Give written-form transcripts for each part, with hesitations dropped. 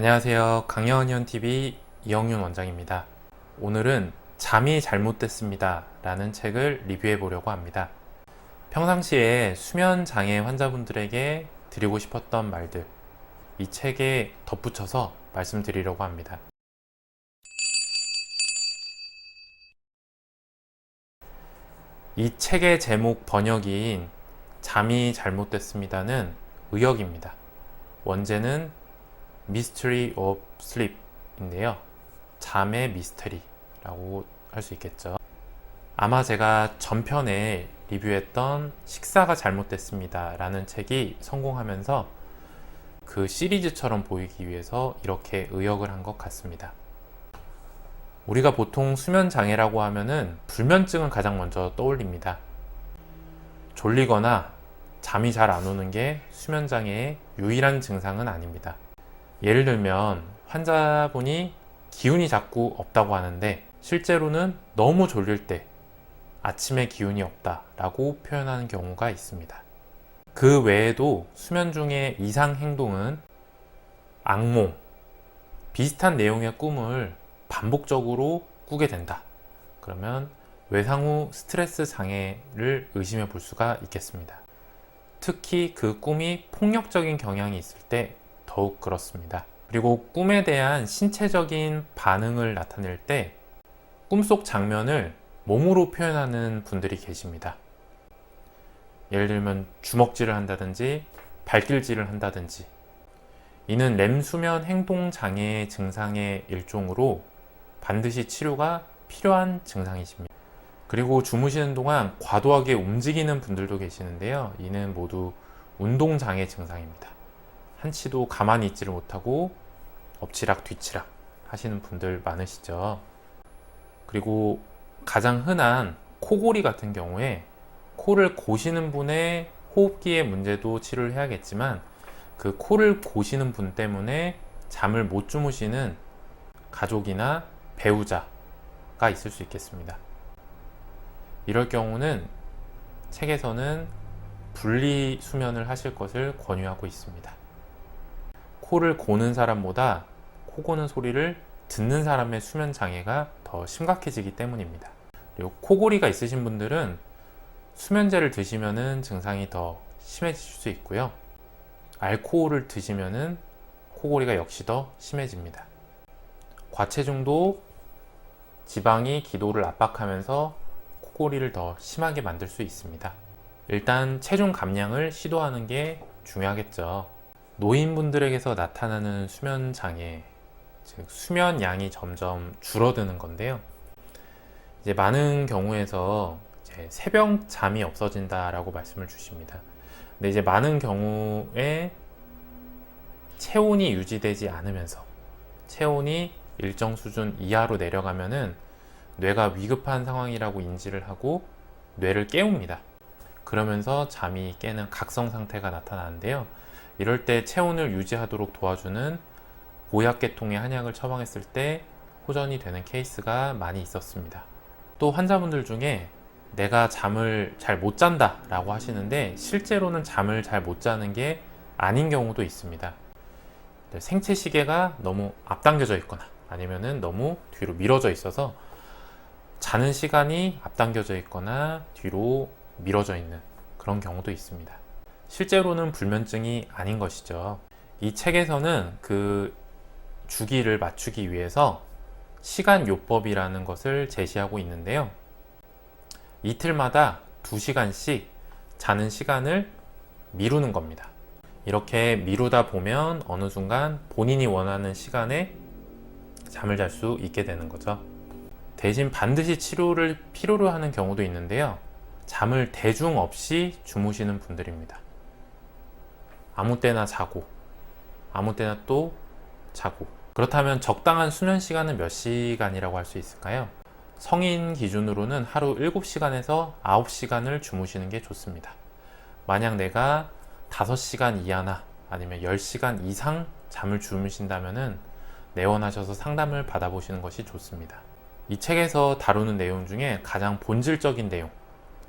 안녕하세요. 강연현TV 이영윤 원장입니다. 오늘은 잠이 잘못됐습니다 라는 책을 리뷰해 보려고 합니다. 평상시에 수면 장애 환자분들에게 드리고 싶었던 말들, 이 책에 덧붙여서 말씀드리려고 합니다. 이 책의 제목 번역인 잠이 잘못됐습니다는 의역입니다. 원제는 Mystery of Sleep인데요. 잠의 미스터리라고 할 수 있겠죠. 아마 제가 전편에 리뷰했던 식사가 잘못됐습니다 라는 책이 성공하면서 그 시리즈처럼 보이기 위해서 이렇게 의역을 한 것 같습니다. 우리가 보통 수면 장애라고 하면은 불면증은 가장 먼저 떠올립니다. 졸리거나 잠이 잘 안 오는 게 수면 장애의 유일한 증상은 아닙니다. 예를 들면 환자분이 기운이 자꾸 없다고 하는데 실제로는 너무 졸릴 때 아침에 기운이 없다 라고 표현하는 경우가 있습니다. 그 외에도 수면 중에 이상 행동은 악몽, 비슷한 내용의 꿈을 반복적으로 꾸게 된다. 그러면 외상후 스트레스 장애를 의심해 볼 수가 있겠습니다. 특히 그 꿈이 폭력적인 경향이 있을 때 더욱 그렇습니다. 그리고 꿈에 대한 신체적인 반응을 나타낼 때 꿈속 장면을 몸으로 표현하는 분들이 계십니다. 예를 들면 주먹질을 한다든지 발길질을 한다든지. 이는 렘 수면 행동 장애 증상의 일종으로 반드시 치료가 필요한 증상이십니다. 그리고 주무시는 동안 과도하게 움직이는 분들도 계시는데요. 이는 모두 운동 장애 증상입니다. 한치도 가만히 있지를 못하고 엎치락 뒤치락 하시는 분들 많으시죠. 그리고 가장 흔한 코골이 같은 경우에 코를 고시는 분의 호흡기의 문제도 치료를 해야겠지만 그 코를 고시는 분 때문에 잠을 못 주무시는 가족이나 배우자가 있을 수 있겠습니다. 이럴 경우는 책에서는 분리 수면을 하실 것을 권유하고 있습니다. 코를 고는 사람보다 코 고는 소리를 듣는 사람의 수면 장애가 더 심각해지기 때문입니다. 그리고 코골이가 있으신 분들은 수면제를 드시면 증상이 더 심해질 수 있고요. 알코올을 드시면 코골이가 역시 더 심해집니다. 과체중도 지방이 기도를 압박하면서 코골이를 더 심하게 만들 수 있습니다. 일단 체중 감량을 시도하는 게 중요하겠죠. 노인분들에게서 나타나는 수면 장애, 즉 수면 양이 점점 줄어드는 건데요. 이제 많은 경우에서 이제 새벽 잠이 없어진다라고 말씀을 주십니다. 근데 이제 많은 경우에 체온이 유지되지 않으면서 체온이 일정 수준 이하로 내려가면은 뇌가 위급한 상황이라고 인지를 하고 뇌를 깨웁니다. 그러면서 잠이 깨는 각성 상태가 나타나는데요. 이럴 때 체온을 유지하도록 도와주는 보약계통의 한약을 처방했을 때 호전이 되는 케이스가 많이 있었습니다. 또 환자분들 중에 내가 잠을 잘 못 잔다 라고 하시는데 실제로는 잠을 잘 못 자는 게 아닌 경우도 있습니다. 생체 시계가 너무 앞당겨져 있거나 아니면은 너무 뒤로 미뤄져 있어서 자는 시간이 앞당겨져 있거나 뒤로 미뤄져 있는 그런 경우도 있습니다. 실제로는 불면증이 아닌 것이죠. 이 책에서는 그 주기를 맞추기 위해서 시간요법이라는 것을 제시하고 있는데요. 이틀마다 2시간씩 자는 시간을 미루는 겁니다. 이렇게 미루다 보면 어느 순간 본인이 원하는 시간에 잠을 잘 수 있게 되는 거죠. 대신 반드시 치료를 필요로 하는 경우도 있는데요. 잠을 대중 없이 주무시는 분들입니다. 아무 때나 자고 아무 때나 또 자고. 그렇다면 적당한 수면 시간은 몇 시간이라고 할 수 있을까요? 성인 기준으로는 하루 7시간에서 9시간을 주무시는 게 좋습니다. 만약 내가 5시간 이하나 아니면 10시간 이상 잠을 주무신다면 내원하셔서 상담을 받아보시는 것이 좋습니다. 이 책에서 다루는 내용 중에 가장 본질적인 내용,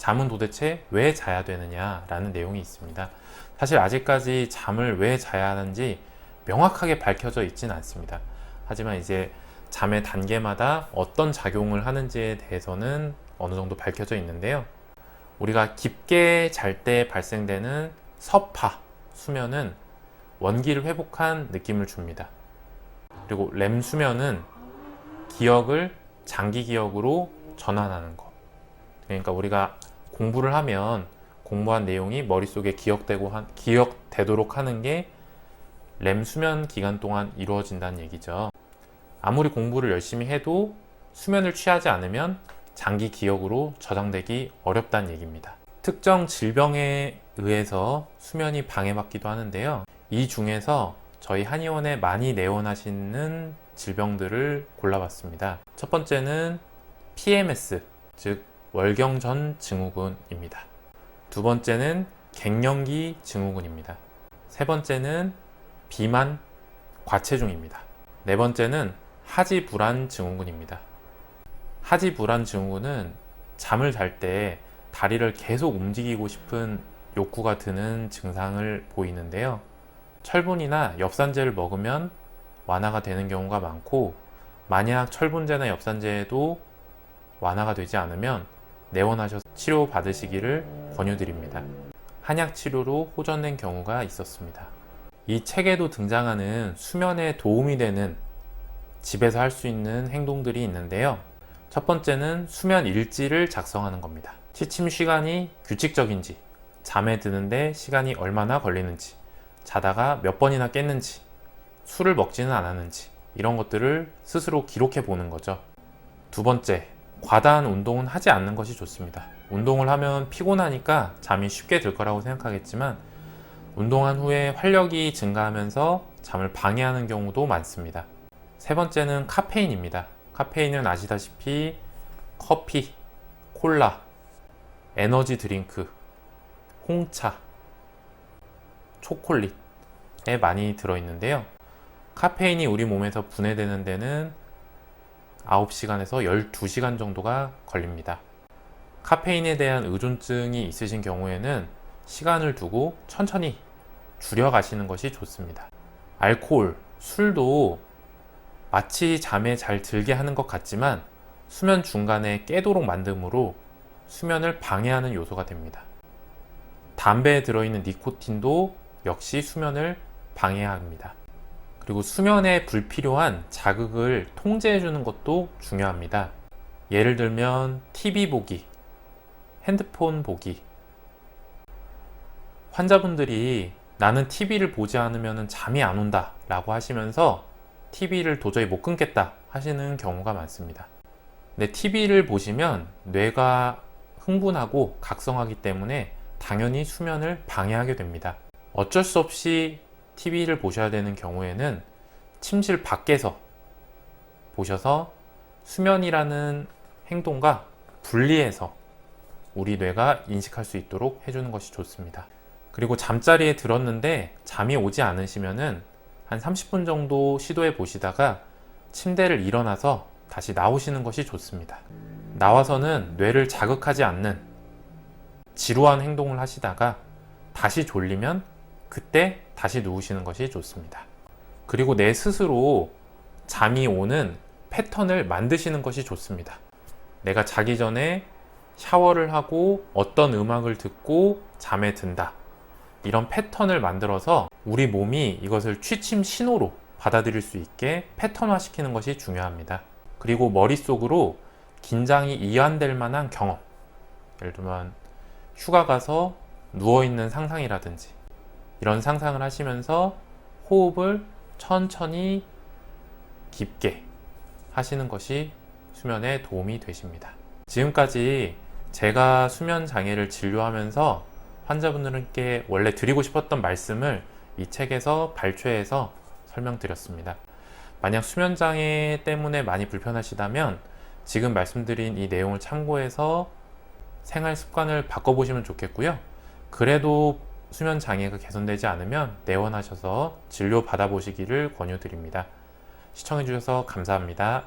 잠은 도대체 왜 자야 되느냐라는 내용이 있습니다. 사실 아직까지 잠을 왜 자야 하는지 명확하게 밝혀져 있지는 않습니다. 하지만 이제 잠의 단계마다 어떤 작용을 하는지에 대해서는 어느 정도 밝혀져 있는데요. 우리가 깊게 잘 때 발생되는 서파, 수면은 원기를 회복한 느낌을 줍니다. 그리고 렘 수면은 기억을 장기 기억으로 전환하는 것. 그러니까 우리가 공부를 하면 공부한 내용이 머릿속에 기억되도록 하는 게 렘 수면 기간 동안 이루어진다는 얘기죠. 아무리 공부를 열심히 해도 수면을 취하지 않으면 장기 기억으로 저장되기 어렵다는 얘기입니다. 특정 질병에 의해서 수면이 방해받기도 하는데요. 이 중에서 저희 한의원에 많이 내원하시는 질병들을 골라봤습니다. 첫 번째는 PMS, 즉 월경전 증후군입니다. 두 번째는 갱년기 증후군입니다. 세 번째는 비만, 과체중입니다. 네 번째는 하지불안 증후군입니다. 하지불안 증후군은 잠을 잘 때 다리를 계속 움직이고 싶은 욕구가 드는 증상을 보이는데요. 철분이나 엽산제를 먹으면 완화가 되는 경우가 많고, 만약 철분제나 엽산제도 완화가 되지 않으면 내원하셔서 치료 받으시기를 권유드립니다. 한약 치료로 호전된 경우가 있었습니다. 이 책에도 등장하는 수면에 도움이 되는 집에서 할 수 있는 행동들이 있는데요. 첫 번째는 수면 일지를 작성하는 겁니다. 취침 시간이 규칙적인지, 잠에 드는데 시간이 얼마나 걸리는지, 자다가 몇 번이나 깼는지, 술을 먹지는 않았는지, 이런 것들을 스스로 기록해 보는 거죠. 두 번째, 과다한 운동은 하지 않는 것이 좋습니다. 운동을 하면 피곤하니까 잠이 쉽게 들 거라고 생각하겠지만, 운동한 후에 활력이 증가하면서 잠을 방해하는 경우도 많습니다. 세 번째는 카페인입니다. 카페인은 아시다시피 커피, 콜라, 에너지 드링크, 홍차, 초콜릿에 많이 들어있는데요. 카페인이 우리 몸에서 분해되는 데는 9시간에서 12시간 정도가 걸립니다. 카페인에 대한 의존증이 있으신 경우에는 시간을 두고 천천히 줄여가시는 것이 좋습니다. 알코올, 술도 마치 잠에 잘 들게 하는 것 같지만 수면 중간에 깨도록 만듦으로 수면을 방해하는 요소가 됩니다. 담배에 들어있는 니코틴도 역시 수면을 방해합니다. 그리고 수면에 불필요한 자극을 통제해주는 것도 중요합니다. 예를 들면 TV 보기, 핸드폰 보기. 환자분들이 나는 TV를 보지 않으면 잠이 안 온다 라고 하시면서 TV를 도저히 못 끊겠다 하시는 경우가 많습니다. 근데 TV를 보시면 뇌가 흥분하고 각성하기 때문에 당연히 수면을 방해하게 됩니다. 어쩔 수 없이 TV를 보셔야 되는 경우에는 침실 밖에서 보셔서 수면이라는 행동과 분리해서 우리 뇌가 인식할 수 있도록 해주는 것이 좋습니다. 그리고 잠자리에 들었는데 잠이 오지 않으시면은 한 30분 정도 시도해 보시다가 침대를 일어나서 다시 나오시는 것이 좋습니다. 나와서는 뇌를 자극하지 않는 지루한 행동을 하시다가 다시 졸리면 그때 다시 누우시는 것이 좋습니다. 그리고 내 스스로 잠이 오는 패턴을 만드시는 것이 좋습니다. 내가 자기 전에 샤워를 하고 어떤 음악을 듣고 잠에 든다. 이런 패턴을 만들어서 우리 몸이 이것을 취침 신호로 받아들일 수 있게 패턴화 시키는 것이 중요합니다. 그리고 머릿속으로 긴장이 이완될 만한 경험, 예를 들면 휴가 가서 누워있는 상상이라든지 이런 상상을 하시면서 호흡을 천천히 깊게 하시는 것이 수면에 도움이 되십니다. 지금까지 제가 수면 장애를 진료하면서 환자분들께 원래 드리고 싶었던 말씀을 이 책에서 발췌해서 설명드렸습니다. 만약 수면 장애 때문에 많이 불편하시다면 지금 말씀드린 이 내용을 참고해서 생활 습관을 바꿔보시면 좋겠고요. 그래도 수면 장애가 개선되지 않으면 내원하셔서 진료 받아보시기를 권유드립니다. 시청해주셔서 감사합니다.